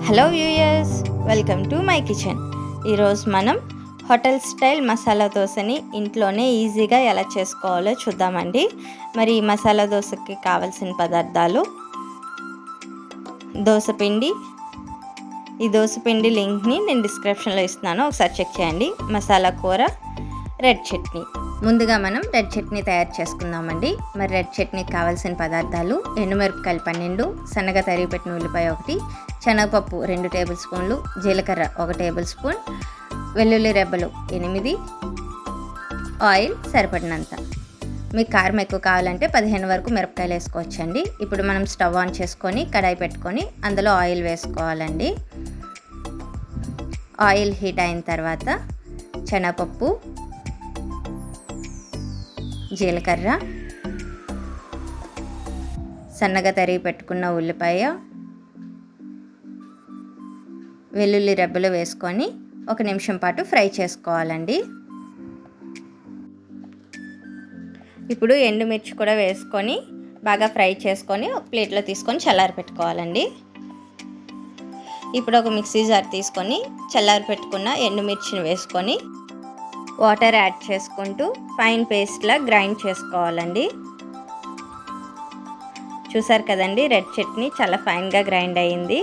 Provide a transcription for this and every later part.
Hello viewers, welcome to my kitchen. ఈరోజు మనం hotel style masala దోశని ఇంట్లోనే ఈజీగా ఎలా చేసుకోవాలో చూద్దామండి. మరి ఈ మసాలా దోశకి కావాల్సిన పదార్థాలు: దోసపిండి. ఈ దోసపిండి లింక్ని నేను డిస్క్రిప్షన్లో ఇస్తున్నాను, ఒకసారి చెక్ చేయండి. మసాలా కూర, రెడ్ చట్నీ. ముందుగా మనం రెడ్ చట్నీ తయారు చేసుకుందామండి. మరి రెడ్ చట్నీకి కావాల్సిన పదార్థాలు: ఎండుమిరపకాయలు 12, సన్నగా తరిగి పెట్టిన ఉల్లిపాయ 1, శనగపప్పు 2 టేబుల్ స్పూన్లు, జీలకర్ర 1 టేబుల్ స్పూన్, వెల్లుల్లి రెబ్బలు 8, ఆయిల్ సరిపడినంత. మీకు కారం ఎక్కువ కావాలంటే 15 వరకు మిరపకాయలు వేసుకోవచ్చండి. ఇప్పుడు మనం స్టవ్ ఆన్ చేసుకొని కడాయి పెట్టుకొని అందులో ఆయిల్ వేసుకోవాలండి. ఆయిల్ హీట్ అయిన తర్వాత శనగపప్పు, జీలకర్ర, సన్నగా తరిగి పెట్టుకున్న ఉల్లిపాయ, వెల్లుల్లి రెబ్బలు వేసుకొని 1 నిమిషం పాటు ఫ్రై చేసుకోవాలండి. ఇప్పుడు ఎండుమిర్చి కూడా వేసుకొని బాగా ఫ్రై చేసుకొని ఒక ప్లేట్లో తీసుకొని చల్లారి పెట్టుకోవాలండి. ఇప్పుడు ఒక మిక్సీ జార్ తీసుకొని చల్లారి పెట్టుకున్న ఎండుమిర్చిని వేసుకొని వాటర్ యాడ్ చేసుకుంటూ ఫైన్ పేస్ట్లా గ్రైండ్ చేసుకోవాలండి. చూసారు కదండి, రెడ్ చట్నీ చాలా ఫైన్గా గ్రైండ్ అయ్యింది.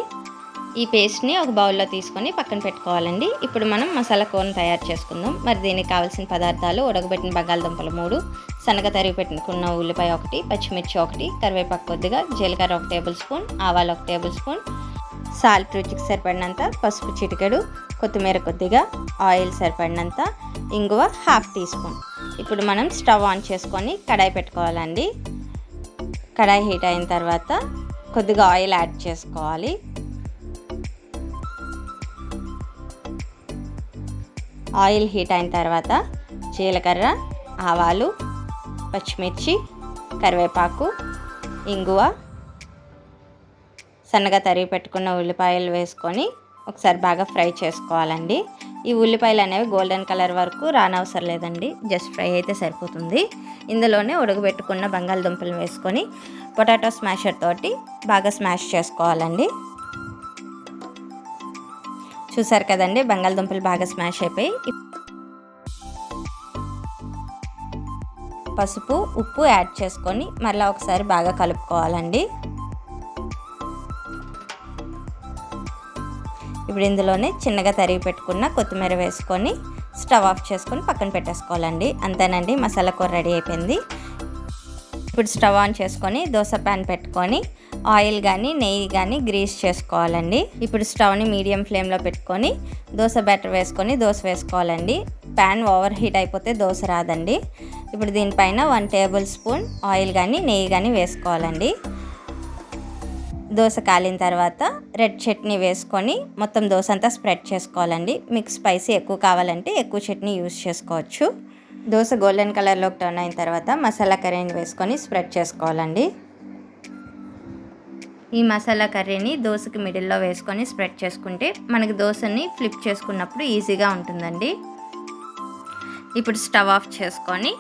ఈ పేస్ట్ని ఒక బౌల్లో తీసుకొని పక్కన పెట్టుకోవాలండి. ఇప్పుడు మనం మసాలా కూరను తయారు చేసుకుందాం. మరి దీనికి కావాల్సిన పదార్థాలు: ఉడకబెట్టిన బంగాళదుంపలు 3, సన్నగా తరిగి పెట్టుకున్న ఉల్లిపాయ 1, పచ్చిమిర్చి 1, కరివేపాకు కొద్దిగా, జీలకర్ర 1 టేబుల్ స్పూన్, ఆవాలు 1 టేబుల్ స్పూన్, సాల్ట్ రుచికి సరిపడినంత, పసుపు చిటికెడు, కొత్తిమీర కొద్దిగా, ఆయిల్ సరిపడినంత, ఇంగువ 1/2 టీ స్పూన్. ఇప్పుడు మనం స్టవ్ ఆన్ చేసుకొని కడాయి పెట్టుకోవాలండి. కడాయి హీట్ అయిన తర్వాత కొద్దిగా ఆయిల్ యాడ్ చేసుకోవాలి. ఆయిల్ హీట్ అయిన తర్వాత జీలకర్ర, ఆవాలు, పచ్చిమిర్చి, కరివేపాకు, ఇంగువ, సన్నగా తరిగి పెట్టుకున్న ఉల్లిపాయలు వేసుకొని ఒకసారి బాగా ఫ్రై చేసుకోవాలండి. ఈ ఉల్లిపాయలు అనేవి గోల్డెన్ కలర్ వరకు రానవసరం లేదండి, జస్ట్ ఫ్రై అయితే సరిపోతుంది. ఇందులోనే ఉడకబెట్టుకున్న బంగాళదుంపలు వేసుకొని పొటాటో స్మాషర్ తోటి బాగా స్మాష్ చేసుకోవాలండి. చూసారు కదండి, బంగాళదుంపలు బాగా స్మాష్ అయిపోయి పసుపు, ఉప్పు యాడ్ చేసుకొని మళ్ళీ ఒకసారి బాగా కలుపుకోవాలండి. ఇప్పుడు ఇందులోనే చిన్నగా తరిగి పెట్టుకున్న కొత్తిమీర వేసుకొని స్టవ్ ఆఫ్ చేసుకొని పక్కన పెట్టేసుకోవాలండి. అంతేనండి, మసాలా కూర రెడీ అయిపోయింది. ఇప్పుడు స్టవ్ ఆన్ చేసుకొని దోశ ప్యాన్ పెట్టుకొని ఆయిల్ కానీ నెయ్యి కానీ గ్రీస్ చేసుకోవాలండి. ఇప్పుడు స్టవ్ని మీడియం ఫ్లేమ్లో పెట్టుకొని దోశ బ్యాటర్ వేసుకొని దోశ వేసుకోవాలండి. ప్యాన్ ఓవర్ హీట్ అయిపోతే దోశ రాదండి. ఇప్పుడు దీనిపైన 1 టేబుల్ స్పూన్ ఆయిల్ కానీ నెయ్యి కానీ వేసుకోవాలండి. దోశ కాలిన తర్వాత రెడ్ చట్నీ వేసుకొని మొత్తం దోశ అంతా స్ప్రెడ్ చేసుకోవాలండి. మీకు స్పైసీ ఎక్కువ కావాలంటే ఎక్కువ చట్నీ యూస్ చేసుకోవచ్చు. దోశ గోల్డెన్ కలర్లోకి టర్న్ అయిన తర్వాత మసాలా కర్రీని వేసుకొని స్ప్రెడ్ చేసుకోవాలండి. ఈ మసాలా కర్రీని దోశకి మిడిల్లో వేసుకొని స్ప్రెడ్ చేసుకుంటే మనకి దోశని ఫ్లిప్ చేసుకున్నప్పుడు ఈజీగా ఉంటుందండి. ఇప్పుడు స్టవ్ ఆఫ్ చేసుకొని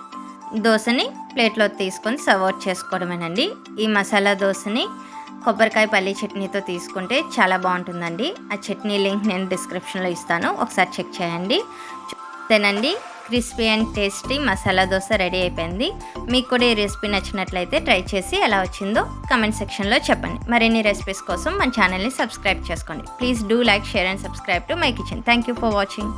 దోశని ప్లేట్లో తీసుకొని సర్వ్ అవుట్ చేసుకోవడమేనండి. ఈ మసాలా దోశని కొబ్బరికాయ పల్లి చట్నీతో తీసుకుంటే చాలా బాగుంటుందండి. ఆ చట్నీ లింక్ నేను డిస్క్రిప్షన్లో ఇస్తాను, ఒకసారి చెక్ చేయండి. అంతేనండి, crispy and tasty masala dosa ready అయిపోయింది. మీకు కూడా ఈ రెసిపీ నచ్చినట్లయితే ట్రై చేసి ఎలా వచ్చిందో కమెంట్ సెక్షన్లో చెప్పండి. మరిన్ని రెసిపీస్ కోసం మన ఛానల్ని సబ్స్క్రైబ్ చేసుకోండి. Please do like, share and subscribe to my kitchen. Thank you for watching.